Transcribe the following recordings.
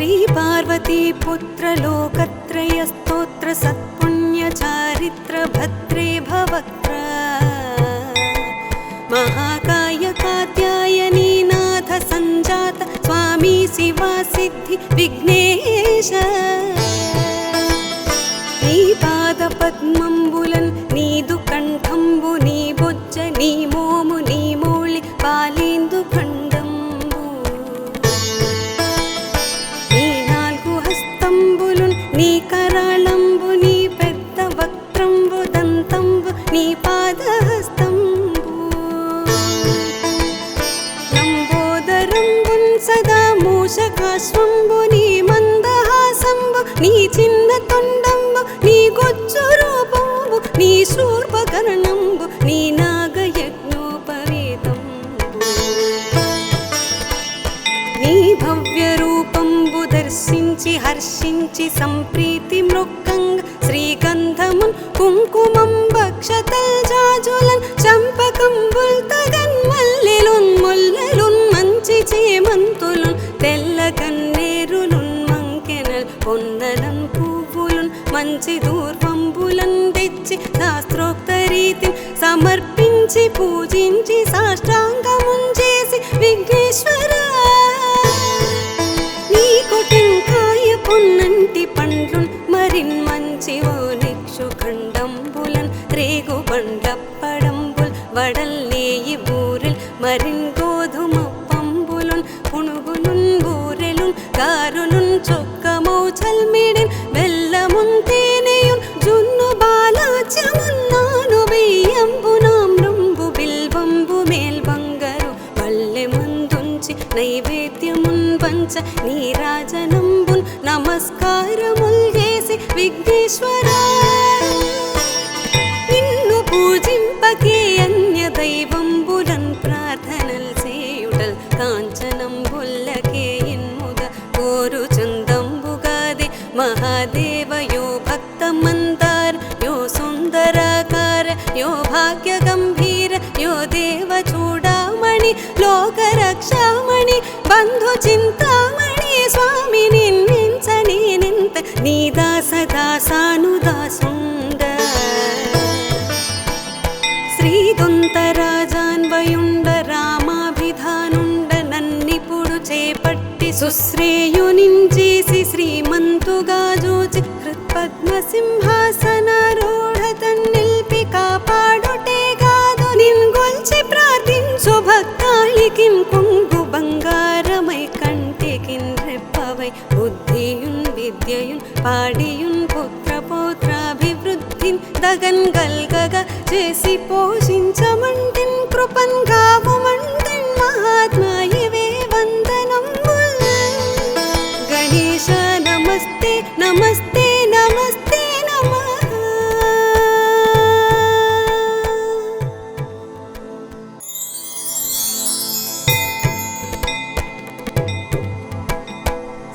श्री पार्वती पुत्र लोकत्रय स्तोत्र सत्पुण्य चारित्र भद्रे भवक्त्र महाकाय कात्यायनी नाथ संजात स्वामी शिवा सिद्धि विघ्नेश नी पाद पद्मंबुलन नीदु कंठंबु नी बोज्ज नी मोमु नी मोळि पालेंदु खंडंबु नी नाल्गु हस्तंबुलुन नी कराळंबु नी पेद्द वक्त्रंबु दंतंबु नी पादहस्తంబు లంబోదరంబున్ సదా మూషకాశ్వంబు నీ మందహాసంబు నీ చిన్న తొండంబు నీ గొజ్జు రూపంబు నీ శూర్పకర్ణంబు నీ నాగయజ్ఞోపవీతంబు నీ భవ్య రూపంబు దర్శించి హర్షించి సంప్రీతి మృక్కంగ శ్రీగంధమున్ కుంకుమం భక్షతల్ జాజులన్ చంపకంబుల్ తగన్ మల్లెలున్ ముల్లెలున్ మంచి చేమంతులున్ తెల్ల కన్నేరులున్ మంకెనల్ పొన్నలన్ పువ్వులున్ మంచి దూర్వంబులన్ తెచ్చి శాస్త్రోక్త రీతిని సమర్పించి పూజించి సాష్టాంగమున్ చేసి విఘ్నేశ్వర నీకు టెంకాయ పొన్నంటి పండ్లున్ మరిన్ మంచి ఓ నిక్షు ఖండంబులన్ రేగు బండప్పడంబుల్ వడల్ నేయి బూరెల్ మరిన్ గోధుమ పంబులున్ పునుగులున్ బూరెలున్ గారులున్ చొక్కమౌ చల్మిడిన్ బెల్లమున్ తేనెయున్ జున్ను బాలాచ్యమున్ నాను బియ్యంబు నామ్రంబు బిల్వంబు మేల్బంగరు పల్లె ముందుంచి నైవేద్యమున్ పంచ నీరాజనంబున్ నమస్కారముల్ చేసి విఘ్నేశ్వర నిన్ను పూజింపకే అన్య దైవంబులన్ ప్రార్థనల్ చేయుటల్ కాంచనంబుల్లకే ఇన్ముద కోరు చందంబుగాది మహాదేవ యో భక్త మందార యో సుందరాకార యో భాగ్య గంభీర యో దేవ చూడామణి లోక రక్షామణి బంధు చింతామణి స్వామి నిన్నించని నింత నీ దాస దాసానుదాసుండ శ్రీదొంతరాజాన్వయుండ రామాభిధానుండ నన్నిపుడు చేపట్టి సుశ్రేయునించేసి శ్రీమంతుగా జోచి హృత్పద్మ సింహాసనారూఢ తన్నిల్పి కాపాడుటే కాదు నిన్గొల్చి ప్రార్థించు భక్తాళికిన్ కొంగు బంగారమై కంటికిన్ రెప్పవై బుద్ధియున్ విద్యయున్ పాడియున్ పుత్ర పౌత్రాభివృద్ధిన్ దగన్ గల్గగ చేసి పోషించమంటిన్ కృపన్ గావుమంటిన్ మహాత్మాయివే వందనంబుల్ గణేశ నమస్తే నమస్తే నమస్తే నమః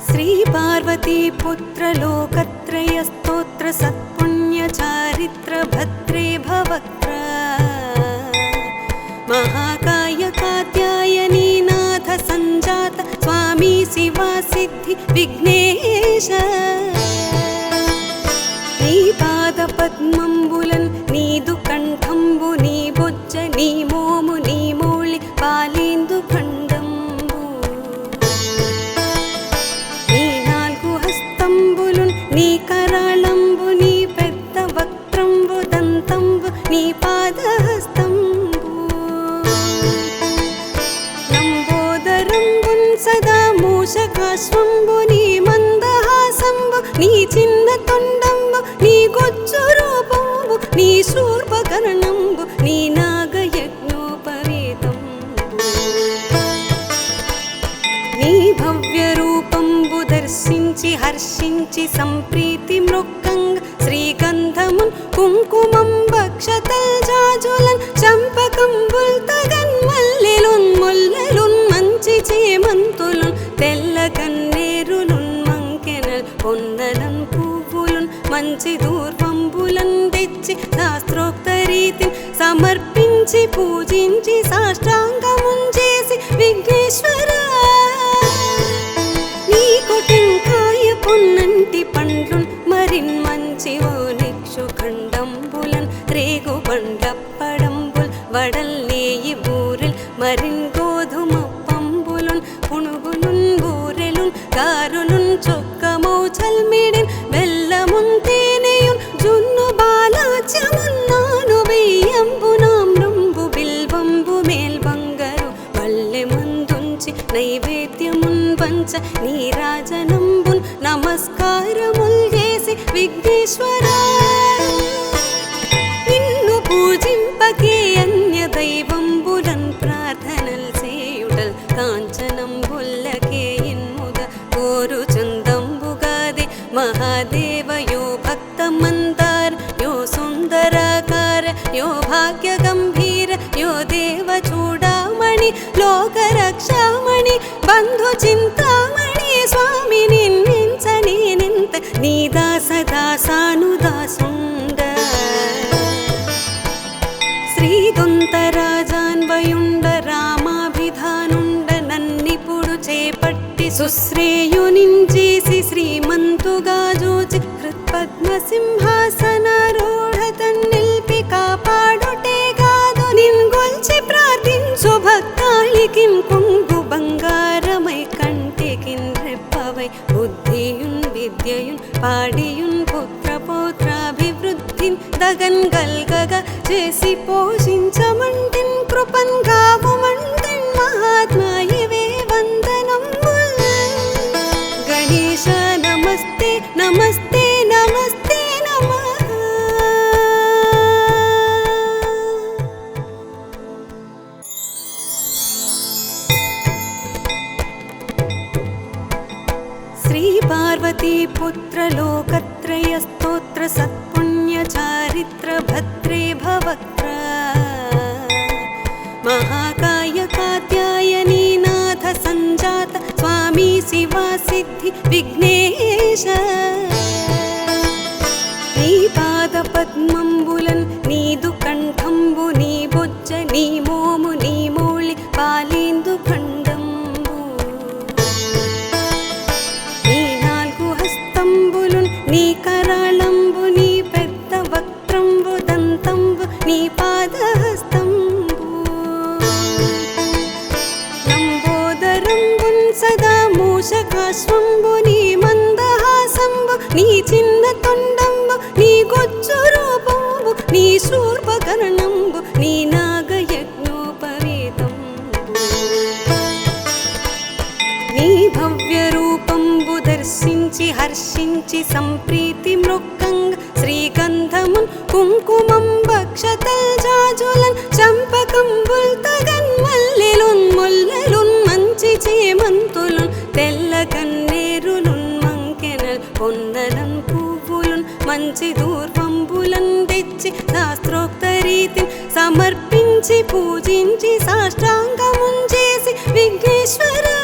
श्री पार्वती पुत्र लोकत्रय स्तोत्र सत्पुण्य चारित्र भद्रे भवक्त्र महाकाय कात्यायनी नाथ संजात स्वामी शिवा सिद्धि विघ्नेश नी पाद पद्मंबुलन नीदु कंठंबु नी बोज्ज नी मोमु नी मोळि पालेंदु खंडंबु నీ నాల్గు హస్తంబులున్ నీ కరాళంబు నీ పెద్ద వక్త్రంబు దంతంబు నీ పాదహస్తంబు లంబోదరంబున్ సదా మూషకాశ్వంబు నీ మందహాసంబు నీ చిన్న తొండంబు నీ గొజ్జు రూపంబు నీ శూర్పకర్ణంబు నీ నాగయజ్ఞోపవీతంబు నీ భవ్య రూపంబు దర్శించి హర్షించి సంప్రీతి మృక్కంగ శ్రీగంధమున్ కుంకుమం భక్షతల్ జాజులన్ చంపకంబుల్ తగన్ మల్లెలున్ ముల్లెలున్ మంచి చేమంతులున్ తెల్ల కన్నేరులున్ మంకెనల్ పొన్నలన్ పువ్వులున్ మంచి దూర్వంబులన్ తెచ్చి శాస్త్రోక్త రీతిని సమర్పించి పూజించి సాష్టాంగమున్ చేసి విఘ్నేశ్వర నీకు టెంకాయ పునుగులున్ బూరెలున్ గారులున్ చొక్కమౌ చల్మిడిన్ బెల్లమున్ తేనెయున్ జున్ను బాలాచ్యమున్ నాను బియ్యంబు నామ్రంబు బిల్వంబు మేల్ బంగారు వల్లె మందుంచి నైవేద్యమున్ పంచ నీరాజనంబున్ నమస్కారముల్ చేసి విఘ్నేశ్వరా నిన్ను పూజింపకే అన్య దైవంబులన్ ప్రార్థనల్ చేయుటల్ కాంచనంబుల్లకే ఇన్ముద కోరు చందంబుగాదే మహాదేవయో భక్తమందార యో సుందరాకార యో భాగ్య గంభీర యో దేవ చూడామణి లోకరక్షామణి బంధు చింతామణి స్వామి నిన్నించని నింత నీదాస దాసానుదాసుండ శ్రీదొంతరాజాన్వయుండ రామాభిధానుండ నన్నిపుడు చేపట్టి సుశ్రేయునించేసి శ్రీమంతుగా జూచి హృత్పద్మసింహాసనారూఢ తన్నిల్పి కాపాడుటే కాదు నిన్గొల్చి ప్రార్థించు భక్తాళికిం కొంగు బంగారమై కంటికిన్ రెప్పవై బుద్ధియున్ విద్యయున్ పాడియున్ పుత్ర పౌత్రాభివృద్ధిన్ దగన్ గల్గగా చేసి పోషించమంటిన్ కృపన్ గావుమంటిన్ మహాత్మా ఇవే వందనంబుల్ గణేశ నమస్తే నమస్తే నమస్తే నమః శ్రీ పార్వతీ పుత్ర లోకత్రయ స్తోత్ర సత్పుణ్య చారిత్ర భద్రే భవక్త్ర మహాకాయ కాత్యాయనీ నాథ సంజాత స్వామి శివా సిద్ధి విఘ్నేశ నీ పాద పద్మంబులన్ నీదు కంఠంబు నీ బొజ్జ నీ మోము నీ మౌళి పాలేందు ఖండంబు నీ నాలుగు హస్తంబులున్ నీ కరాళంబు నీ పెద్ద వక్త్రంబు దంతంబు నీ పాదహస్తంబు లంబోదరంబున్ సదా మూషకాశ్వంబు నీ మందహాసంబు నీ చిన్న తొండంబు నీ గొజ్జు రూపంబు నీ శూర్పకర్ణంబు నీ నాగయజ్ఞోపవేతంబు నీ భవ్య రూపంబు దర్శించి హర్షించి సంప్రీతి మృక్కంగ శ్రీగంధమున్ కుంకుమం భక్షతల్ జాజులన్ చంపకంబుల్ తగన్ మల్లెలున్ ముల్లెలున్ మంచి చేమంతులున్ తెల్ల కన్నేరులున్ మంకెనల్ పొన్నలన్ పువ్వులున్ మంచి దూర్వంబులన్ తెచ్చి శాస్త్రోక్త రీతిని సమర్పించి పూజించి సాష్టాంగమున్ చేసి విఘ్నేశ్వరా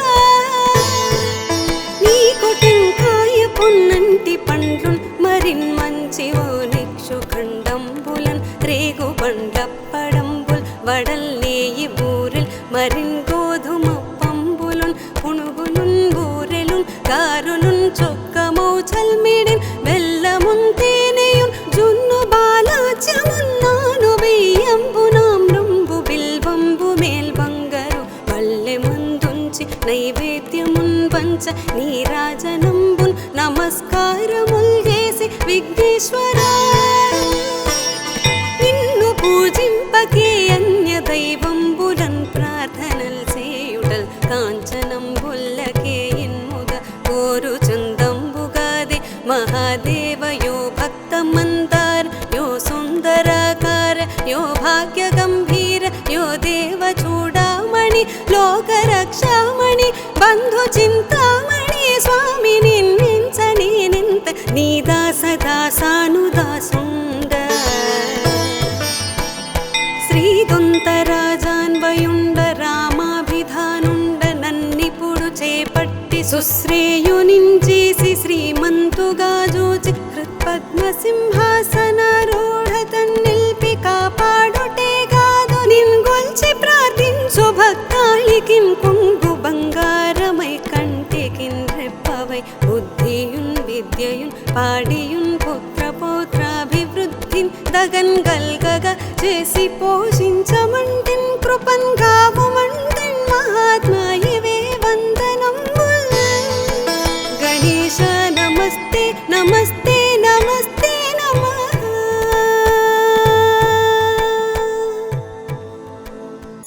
నీకు టెంకాయ పొన్నంటి పండ్లున్ మరిన్ మంచి ఓ నిక్షు ఖండంబులన్ రేగు బండప్పడంబుల్ వడల్లేయి బూరెల్ మరిన్ గోధుమ పంబులున్ పునుగులున్ బూరెలున్ గారులున్ చొక్కమౌ చల్మిడిన్ బెల్లమున్ తేనెయున్ జున్ను బాలాచ్యమున్ నాను బియ్యంబు నామ్రంబు బిల్వంబు మేల్ బంగారు వల్లె మందుంచి నైవేద్యమున్ పంచ నీరాజనంబున్ నమస్కారముల్ చేసి విఘ్నేశ్వరా నిన్ను పూజింపకే అన్య దైవంబులన్ ప్రార్థనల్ చేయుటల్ కాంచనంబుల్లకే ఇన్ముద కోరు చందంబుగాదే మహాదేవయో భక్తమందార యో సుందరాకార యో భాగ్య గంభీర యో దేవ చూడామణి లోకరక్షామణి బంధు చింతామణి స్వామి నిన్నించని నింత నీదాస దాసానుదాసుండ శ్రీదొంతరాజాన్వయుండ రామాభిధానుండ నన్నిపుడు చేపట్టి సుశ్రేయునించేసి శ్రీమంతుగా జూచి హృత్పద్మసింహాసనారూఢ తన్నిల్పి కాపాడుటే కాదు నిన్గొల్చి ప్రార్థించు భక్తాళికిం కొంగు బంగారమై కంటికిన్ రెప్పవై బుద్ధియున్ విద్యయున్ పాడియున్ పుత్ర పౌత్రాభివృద్ధిన్ దగన్ గల్గగా చేసి పోషించమంటిన్ కృపన్ గావుమంటిన్ మహాత్మా ఇవే వందనం నమ